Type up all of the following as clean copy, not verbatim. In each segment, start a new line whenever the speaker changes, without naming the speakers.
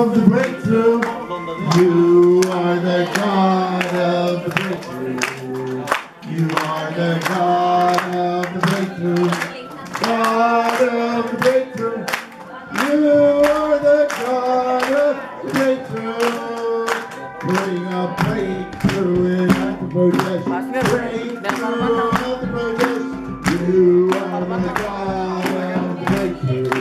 of the breakthrough. You are the God of the breakthrough. You are the God of the breakthrough. God of the breakthrough. You are the God of the breakthrough. Bring a breakthrough in the protest. Breakthrough of the protest. You are the God of the breakthrough.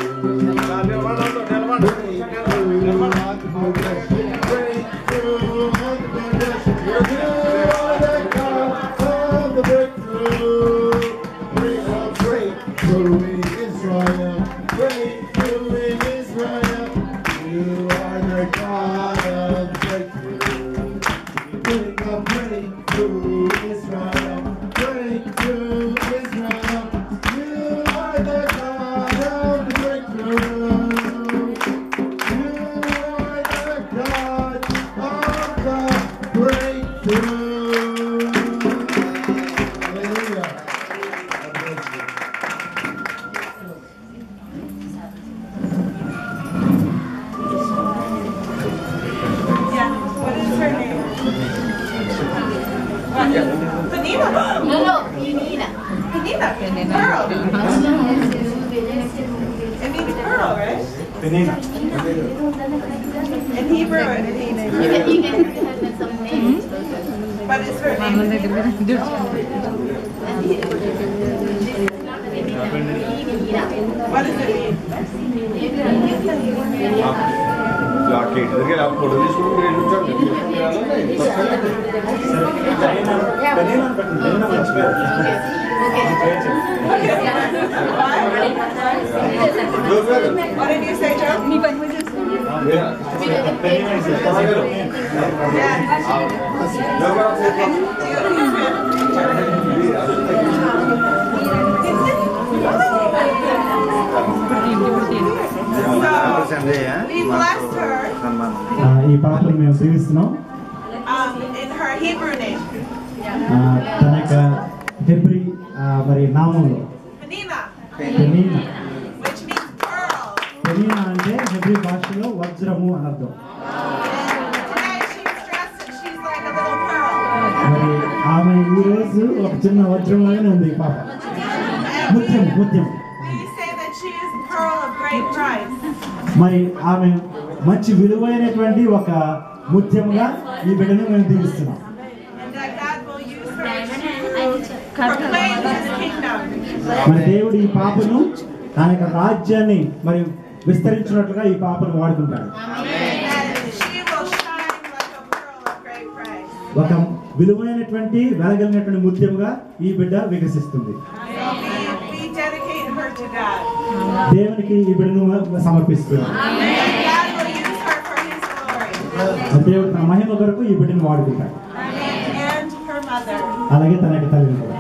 What did you say, Joe? We blessed her in her Hebrew name. Penina. Which means pearl.
అంటే Hebrew భాషలో వజ్రము అని అర్థం.
Today she's dressed and she's like a little pearl.
మరి ఆమె ఈ రోజు ఒక చిన్న వజ్రం లాగానే ఉంది ఈ పాప. ముత్యం.
We say that she is pearl of great price.
మరి ఆమె మంచి విలువైనటువంటి ఒక ముత్యంగా ఈ బిడ్డను మేము దీవిస్తున్నాం.
And that God will use her to proclaim His kingdom.
మరి దేవుడు ఈ పాపను తన యొక్క రాజ్యాన్ని మరి విస్తరించినట్లుగా ఈ పాపను వాడుకుంటాడు. ఒక విలువైనటువంటి వెలగలిగినటువంటి ముత్యముగా ఈ బిడ్డ వికసిస్తుంది. దేవునికి ఈ బిడ్డను సమర్పిస్తుంది. దేవుడు తన మహిమ కొరకు ఈ బిడ్డను వాడుకుంటాడు. అలాగే తన యొక్క తల్లిని కూడా.